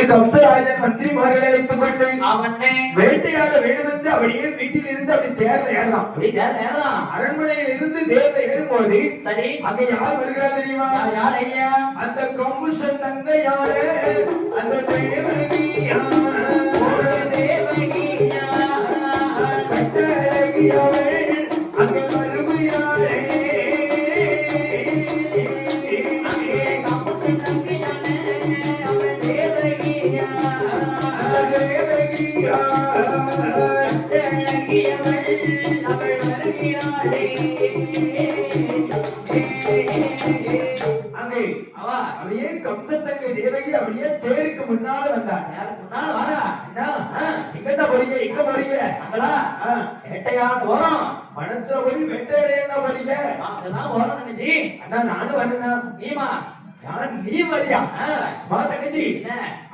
கம்சராஜன் மந்திரிமார்களை அழைத்துக் கொண்டு வேட்டையாட வேண்டும் என்று அப்படியே வீட்டில் இருந்து அப்படி தேர்ல ஏறலாம். அரண்மனையில் இருந்து தேர்ல ஏறும்போது அங்க யார் வருகிறார் தெரியுமா? அந்த கம்புஷன் தங்க யாரு அந்த கட்டழகியவள் அங்கே வருகிறாரே. அப்படியே கம்சத்தங்கை தேவகி அப்படியே தேருக்கு முன்னால வந்தார். எங்க போறீங்க? எங்க போறீங்க? வேட்டையாட போறோம். பணத்துல போய் வேட்டையாட போறீங்க? அண்ணா நானும் வரேன்னா. நீ வரியா? தங்கச்சி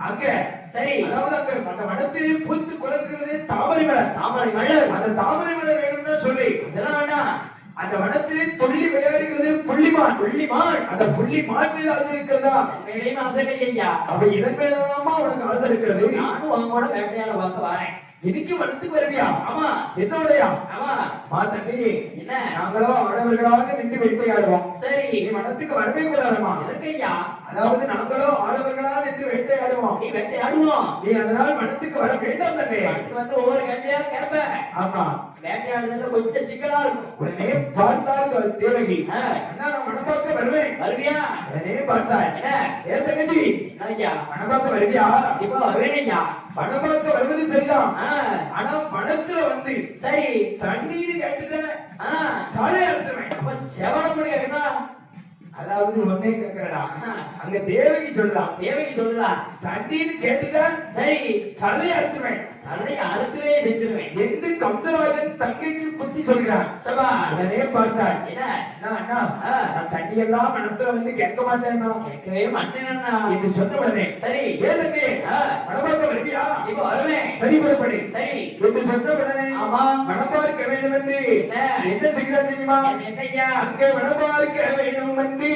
அங்க சரி, அதாவது அங்க அந்த வனத்திலே பூத்து குளக்கிறது தாமரை மலர். அந்த தாமரை மலர் வேணும்னு சொல்லி அந்த வனத்திலே துள்ளி விளையாடுகிறது புள்ளிமான். அந்த புள்ளிமான் மீது ஆசை இருக்கிறதா? அப்ப இதன் மேலதாமா உனக்கு ஆசை இருக்கிறது? நானும் உங்களோட வேட்டையாட பார்க்க வரேன். இன்னைக்கு வனத்துக்கு வருவியா? ஆமா. என்னோடயா? ஆமா. தம்பி என்ன நாங்களோ ஆடவர்களாக நின்று வேட்டையாடுவோம். சரி, நீ வனத்துக்கு வரவே கூடாதுமா. எதற்கையா? அதாவது நாங்களோ ஆடவர்களாக நின்று வேட்டையாடுவோம். நீ வேட்டையாடுவோம். நீ அதனால் வனத்துக்கு வர வேண்டாம் தம்பி. வனத்துக்கு வந்து ஒவ்வொரு வேட்டையா கேட்ப. ஆமா, வேட்டையாடுறதுல கொஞ்சம் சிக்கலா இருக்கும். உடனே பார்த்தால் தேவகி அண்ணா நான் வனம் பார்க்க வருவேன். வருவியா? உடனே பார்த்தாள். ஏ தங்கச்சி வனம் பார்க்க வருவியா? இப்ப வருவேனையா. வனம் பார்க்க வருவது சரிதான். ஆனா பணத்துல வந்து சரி தண்ணீர் கேட்டுட்ட தலை அறுத்துவேன். அப்ப செவன முடி கேட்டா அதாவது ஒன்னே கேக்குறடா. அங்க தேவகி சொல்லுதா தண்ணீர் கேட்டுட்ட சரி தலை அறுத்துவேன். தலை அறுக்கவே செஞ்சிருவேன் என்று கம்சராஜன் தங்கைக்கு புத்தி சொல்கிறான். உடனே பார்த்தாள். அண்ணா நான் தண்ணி எல்லாம் மனத்துல வந்து கேட்க மாட்டேன்னா. கேட்கவே மாட்டேன்னா என்று சொன்ன உடனே சரி ஏதங்க மனப்பார்க்க வருவியா? இப்ப வருவேன். சரி புறப்படு. சரி என்று சொன்ன உடனே ஆமா மனப்பார்க்க வேண்டும் என்று என்ன செய்கிறார் தெரியுமா? அங்கே மனப்பார்க்க வேண்டும் என்று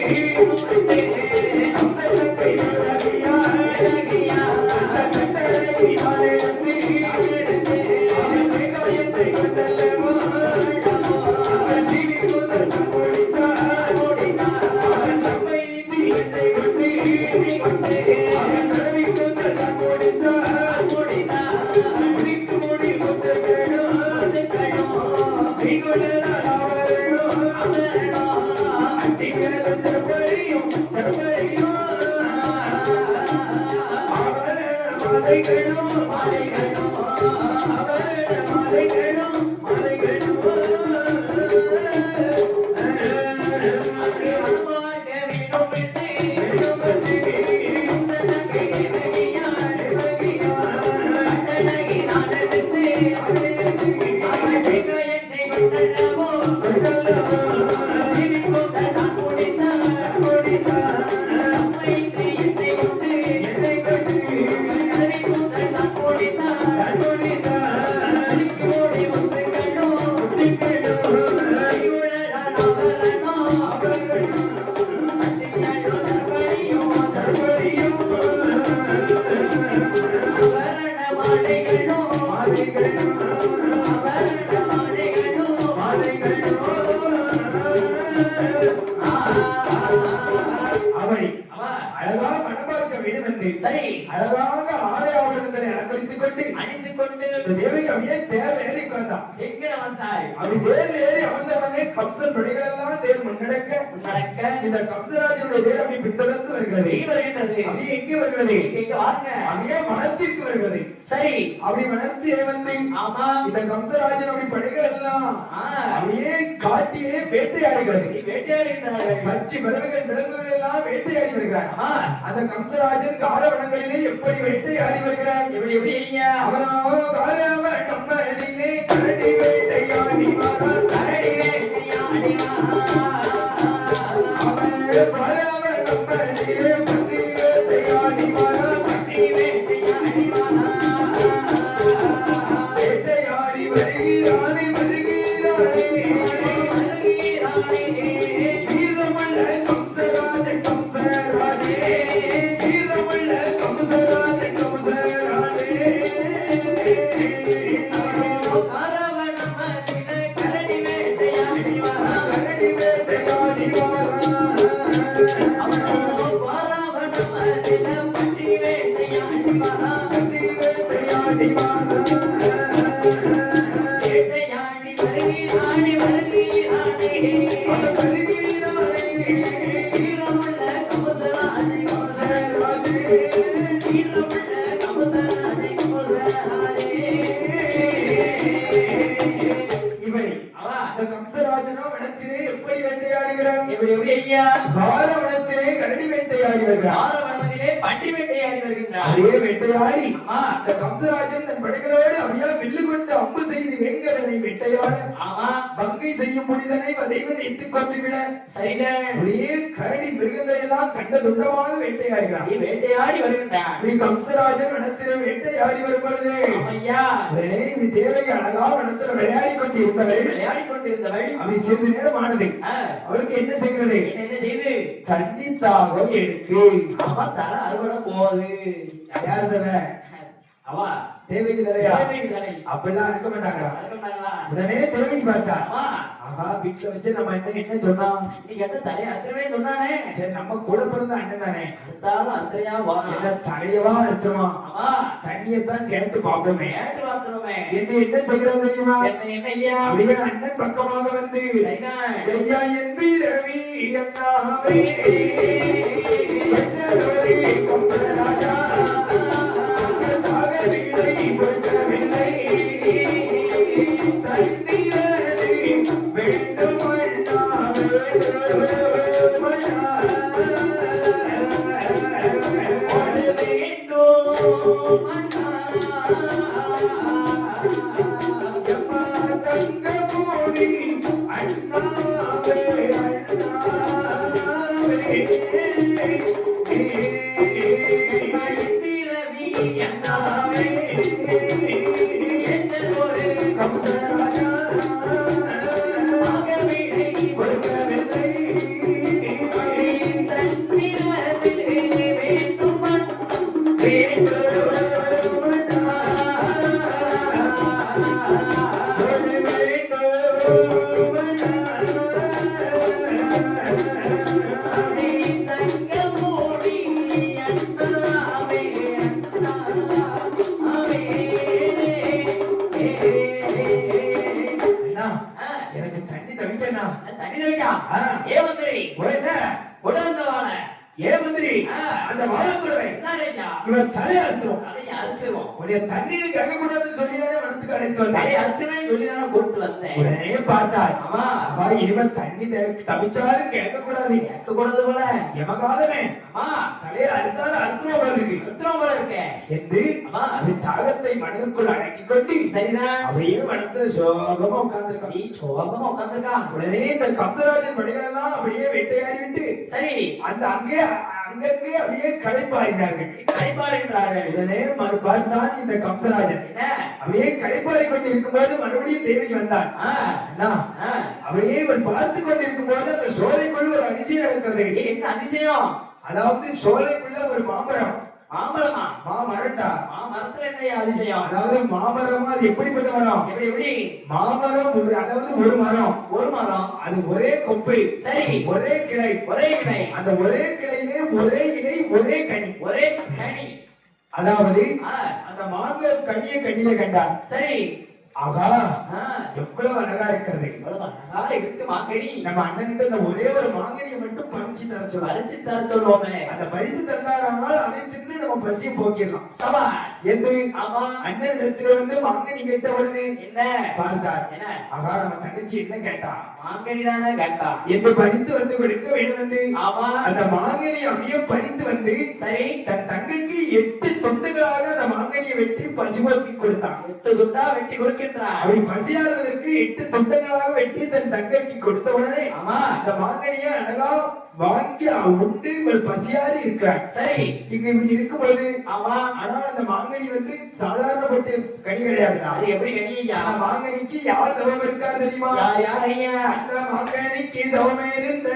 அழகாக ஆடை ஆபரணங்களை அணிந்து கொண்டு தேவகி அப்படியே தேர் ஏறி வந்தான். எங்க வந்தாய்? அப்படி தேர் ஏறி அமர்ந்தவனே கம்சன் படைகள் எல்லாம் தேர் முன்னடக்க இந்த கம்சராஜனுடைய தேர் அப்படி பின்தொடர்ந்து வருகிறது. அப்படியே எங்கே வருகிறது? அப்படியே வனத்திற்கு வருகிறது. சரி, அப்படி வனத்திலே வந்து ஆமா இந்த கம்சராஜன் அப்படி படைகள் எல்லாம் அப்படியே காட்டிலே வேட்டையாடுகிறது. பச்சை பறவைகள் விலங்குகள் எல்லாம் வேட்டையாடி வருகிறார். அந்த கம்சராஜன் காரவனங்களிலே எப்படி வேட்டையாடி வருகிறார்? அவனோ காரவ கம்பனிலே கரடி வேட்டையாடி வரான். கரடி வேட்டையாடி அவன் காரவ கம்பனிலே பன்றி வேட்டையாடி வரான். பன்றி வேட்டையாடி வேட்டையாடி வருகிறானே வீரமுள்ள கம்சராஜன் கம்சராஜனோ வனத்திலே எப்படி வேட்டையாடுகிறான்? எப்படி எப்படி ஐயா? கார வனத்திலே கரடி வேட்டையாடி வருகிறான். கார வனத்திலே பன்றி வேட்டையாடி வருகின்றார். அதே வேட்டையாடி இந்த கம்சராஜன் தன் படைகளோடு அப்படியே வில்லு கொண்டு அம்பு செய்து வேங்கடனை வேட்டையாட பங்கை செய்யும் புனிதனை வதைவதைத்து கொன்றுவிட சரிதான். அப்படியே கரடி மிருகங்களை எல்லாம் கண்ட துண்டமாக வேட்டையாடுகிறான். வேட்டையாடி வருகின்றார். கம்சராஜன் வனத்திலே வேட்டையாடி வரும் பொழுது ஐயா உடனே தேவை அழகா வனத்தில் விளையாடி கொண்டிருந்தவள் அப்படி சிறிது நேரம் ஆனது. அவளுக்கு என்ன செய்கிறது? என்ன செய்து தண்ணி தாகம் எடுக்கு. அவ தலை அறுவடை போகுது. யாருதவ அவ தேவைக்கு தலையா? அப்படிலாம் இருக்க மாட்டாங்களா? உடனே தேவைக்கு பார்த்தா ஆஹா வீட்டுல வச்சு நம்ம என்ன சொன்னா நீ கேட்ட தலையை அறுத்துவே சொன்னானே. சரி நம்ம கூட பிறந்த அண்ணன் தானே அறுத்தாலும் அறுத்தையா என்ன தலையவா அறுத்துமா? தண்ணியத்தான் கேட்டு பார்ப்போமே. கேட்டு பார்த்துருமே. என்ன செய்யறது தெரியுமா? என்ன ஐயா? அப்படியே அண்ணன் பக்கமாக வந்து ஐயா என் வீரவி அண்ணாவே கம்சராஜா இவன் தலையை அறுத்துரும். தண்ணீர் கேட்க கூடாதுன்னு சொல்லிதானே வனத்துக்கு அழைத்து வந்தேன். உடனே பார்த்தார் இனிமேல் தண்ணி தவிச்சாலும் கேட்க கூடாது போல எமகாலமே தலையை அறுத்தாலும் அறுத்துறோம் இருக்கு என்று தாகத்தை மனதிற்குள் அடக்கி கொண்டு அப்படியே வனத்துல சோகமா உட்கார்ந்திருக்கான். உடனே இந்த கம்சராஜன் படைகள் எல்லாம் அப்படியே வேட்டையாடி விட்டு சரி அந்த அங்கங்கே அப்படியே களைப்பாறினார்கள். உடனே பார்த்தான் இந்த கம்சராஜன் அப்படியே களைப்பாரி கொண்டு இருக்கும்போது மறுபடியும் தேவிக்கு வந்தான். அப்படியே இவன் பார்த்து கொண்டிருக்கும் போது அந்த சோலைக்குள்ள ஒரு அதிசயம் நடக்கிறது. என்ன அதிசயம்? அதாவது சோலைக்குள்ள ஒரு மாமரம். மாமரமா? மாமரம்டா. மாமரத்துல என்ன அதிசயம்? அதாவது மாமரமா அது எப்படிப்பட்ட மரம்? எப்படி? மாமரம் அதாவது ஒரு மரம் அது ஒரே கொப்பை சரி ஒரே கிளை அந்த ஒரே கிளையிலே ஒரே இலை ஒரே கனி அதாவது அந்த மாங்க கனியை கண்ணிலே கண்டார். சரி ஆகா எவ்வளவு அழகா இருக்கிறது. நம்ம அண்ணன் கிட்ட ஒரே ஒரு மாங்கனியை மட்டும் பறிச்சு தர சொல்லுவோமே. அந்த பறித்து தந்தாரானால் அதை தின்னு நம்ம பசியை போக்கிடலாம். என்று அண்ணன் இடத்துல வந்து மாங்கனி கேட்ட உடனே என்ன பார்த்தார். ஆகா நம்ம தங்கச்சி என்ன கேட்டா? மாங்கனி தானே கேட்டா என்று பறித்து வந்து கொடுக்க வேண்டும் என்று அந்த மாங்கனி அப்படியே பறித்து வந்து சரி தன் தங்கைக்கு 8 துண்டுகளாக அந்த மாங்கனியை வெட்டி பசுவோக்கி கொடுத்தான். 8 துண்டா வெட்டி கொடுக்கின்றான். அப்படி பசியாளர்களுக்கு 8 துண்டுகளாக வெட்டி தன் தங்கைக்கு கொடுத்த உடனே அந்த மாங்கனியை அழகா வாங்கி உண்டு இவள் பசியாரி இருக்கிறார். சரி இங்க இப்படி இருக்கும்போது ஆனால் அந்த மாங்கனி வந்து சாதாரணப்பட்ட கனி கிடையாது. எப்படி கனி? அந்த மாங்கனிக்கு யார் தவம் இருக்கா தெரியுமா? அந்த மாங்கனிக்கு தவமே இருந்த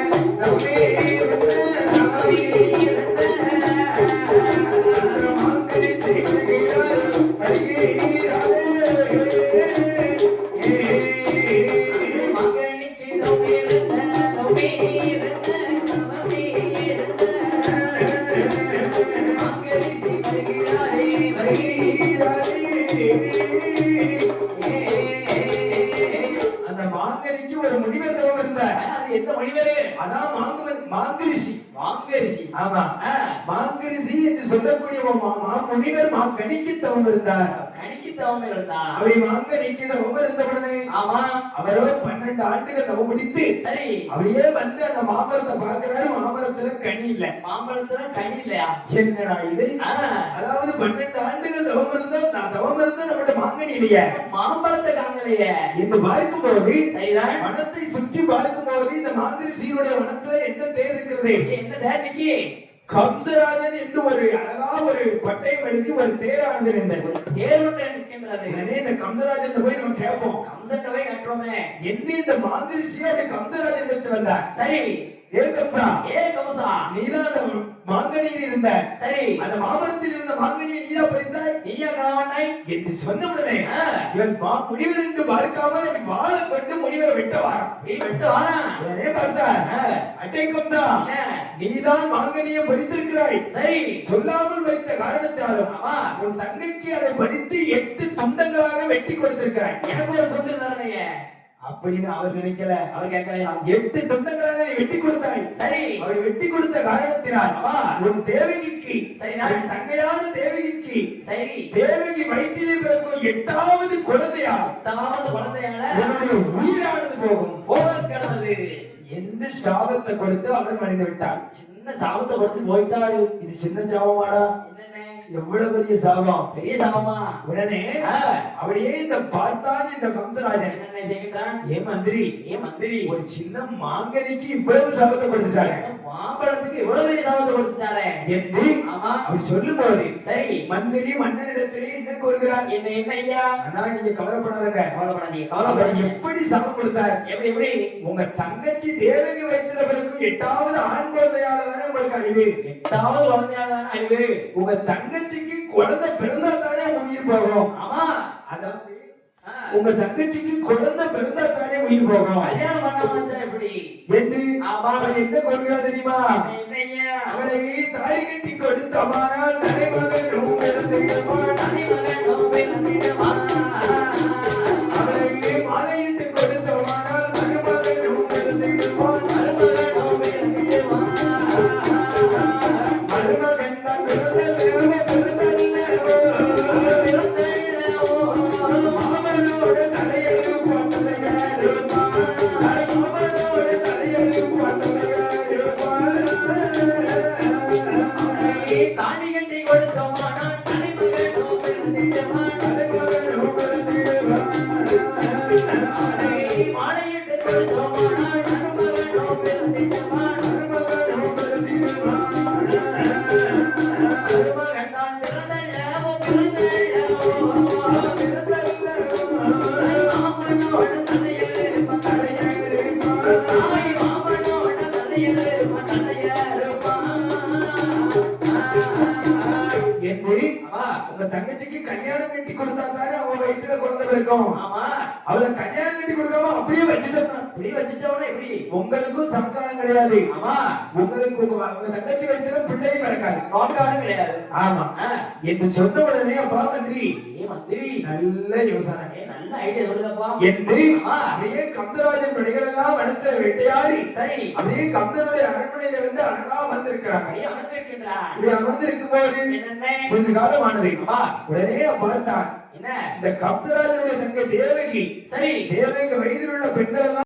அந்த மாங்கனிக்கு ஒரு முனிவர் தவம் இருந்தார். எந்த முனிவர்? அதான் மாங்கரிஷி. மாங்கரிஷி ஆமா மாங்கரிஷி என்று சொல்லக்கூடிய முனிவர் மாங்கனிக்கு தவம் இருந்தார். கணிக்கு தவம் இருந்தா. அப்படி மாங்கனிக்கு தவம் இருந்தவுடனே ஆமா அவரோ 12 ஆண்டுகள் தவம் முடித்து சரி அப்படியே வந்து அந்த மாமரத்தை பார்க்கிறாரு. மாமரத்துல கனி இல்ல. மாம்பழத்துல கனி இல்லையா? என்னடா இது? அதாவது 12 ஆண்டுகள் தவம் இருந்தா தவம் இருந்தா நம்மகிட்ட மாங்கனி இல்லையே, மாம்பழத்தை காணலையே என்று பார்க்கும்போது சரிதான். வனத்தை சுற்றி பார்க்கும்போது இந்த மாதிரி சீருடைய வனத்துல என்ன தேர் இருக்கிறது? என்ன தேவைக்கு? கம்சராஜன் என்று ஒரு அழகா ஒரு பட்டயம் எழுதி ஒரு தேரானது நின்றது. தேர் ஒன்று இருக்கின்றது. உடனே இந்த கம்சராஜன் போய் நம்ம கேட்போம், கம்சன் போய் கட்டுறோமே என்ன இந்த மாந்திரிசியா அந்த கம்சராஜன் எடுத்து வந்தார். சரி ஏ கம்சா, ஏ கம்சா, நீதான் அந்த மாங்கனியில் இருந்த சரி அந்த மாமரத்தில் இருந்த மாங்கனியை நீயா பறித்தாய் நீயா கணவனாய் என்று சொன்ன உடனே இவன் முனிவர் என்று பார்க்காமல் வாழை கொண்டு முனிவரை வெட்ட வாரான். நீ வெட்டு வாரா. உடனே பார்த்தார், அட்டை கம்சா, நீதான் மாங்கனியை பறித்திருக்கிறாய். சரி சொல்லாமல் வைத்த காரணத்தாலும் ஆமா உன் தங்கைக்கு அதை பறித்து 8 துண்டங்களாக வெட்டி கொடுத்திருக்கிறாய். எனக்கு ஒரு துண்டு தரலையே அப்படின்னு அவர் நினைக்கல. அவர் கேட்கலையா? 8 துண்டங்களாக நீ வெட்டி கொடுத்தாய். சரி அவரை வெட்டி கொடுத்த காரணத்தினால் ஆமா உன் தேவகிக்கு, சரிதான். உன் தங்கையான தேவகிக்கு, சரி தேவகி வயிற்றிலே பிறக்கும் 8வது குழந்தையா தாவது குழந்தையால உன்னுடைய உயிரானது போகும் போகல் கிடந்தது என்று சாபத்தை கொடுத்து அவர் மறைந்து விட்டார். சின்ன சாபத்தை கொடுத்து போயிட்டாரு. இது சின்ன சாபமாடா, என்னென்ன எவ்வளவு பெரிய சாபம். பெரிய சாபமா? உடனே அப்படியே இந்த பார்த்தான் இந்த கம்சராஜன். என்னென்ன செய்கின்றான்? ஏ மந்திரி, ஏ மந்திரி, ஒரு சின்ன மாங்கனிக்கு இவ்வளவு சாபத்தை கொடுத்துட்டாங்க மாம்பழத்துக்கு இவ்வளவு பெரிய சாபத்தை கொடுத்துட்டாரே என்று ஆமா அப்படி சொல்லும் போது சரி மந்திரி மன்னனிடத்திலே என்ன கூறுகிறார்? என்ன என்ன ஐயா? ஆனா நீங்க கவலைப்படாதங்க, கவலைப்படாதீங்க அவர் கவலைப்படாதீங்க. எப்படி சாபம் கொடுத்தார்? எப்படி எப்படி? உங்க தங்கச்சி தேவகி வைத்திருப்பதற்கு 8வது ஆண் குழந்தையால தானே உங்களுக்கு அழிவு. 8வது குழந்தையால தானே அழிவு. உங்க தங்கச்சிக்கு குழந்தை பிறந்தா தானே உயிர் போகும். ஆமா அதாவது உங்க தங்கச்சிக்கு குழந்தை பிறந்தா தானே உயிர் போகும். கல்யாணம் பண்ண வச்சா எப்படி என்று அவள் என்ன கொள்கிறார் தெரியுமா? என்ன ஐயா? அவளை தாலி கட்டி கொடுத்தமானால் தலைமகன் பிறந்திடுவான். அவளை மாலையிட்டு கொடுத்தமானால் மருமகன் பிறந்திடுவான். மருமகன் தான் பிறந்தல்லவோ பிறந்தல்லவோ மாமனோட தலையெழு பட்டதையாருப்பான். மாமனோட தலையெழு பட்டதையாருப்பான். தாண்டி கட்டி கொடுத்தோமானால் தலைமகனோ பிறந்திடுவான். தலைமகனோ பிறந்திடுவான். மாலையிட்டு கொடுத்தோமானால் மருமகனோ பிறந்திடுவான். மருமகனோ பிறந்திடுவான். மருமகன் தான் பிறந்தல்லவோ பிறந்தல்லவோ மாமனோட தலையெழுப்பான். தாய் மாமனோட தலையெழுப்பான் தலையெழுப்பான். என்று ஆமா உங்க தங்கச்சிக்கு கல்யாணம் கட்டி கொடுத்தா தானே அவ வயிற்றுல குழந்தை இருக்கும். ஆமா அவளை கல்யாணம் கட்டி கொடுக்காம அப்படியே வச்சுட்டோம்னா இப்படி வச்சுட்டோம்னா எப்படி? உங்களுக்கும் சம்ஸ்காரம் கிடையாது. ஆமா உங்களுக்கு உங்க தங்கச்சி வயிற்றுல பிள்ளையும் பிறக்காது. நோக்காடும் கிடையாது. ஆமா என்று சொன்ன உடனே அப்பா மந்திரி ஏ மந்திரி நல்ல யோசனை ஏ நல்ல ஐடியா சொல்லுதப்பா. என்று ஆமா அப்படியே கம்சராஜன் படைகள் எல்லாம் அடுத்த வேட்டையாடி சரி அப்படியே கம்சனுடைய அரண்மனையில வந்து அழகா வந்திருக்கிறாங்க. ஐயா அமர்ந்திருக்கின்றார். இப்படி அமர்ந்திருக்கும் போது என்னென்ன? சிறிது காலமானது. ஆமா உடனே பார்த்தான் என்ன? இந்த கம்சராஜனுடைய தங்கை தேவகி, சரி தேவகி வயதில் உள்ள பெண்கள் எல்லாம்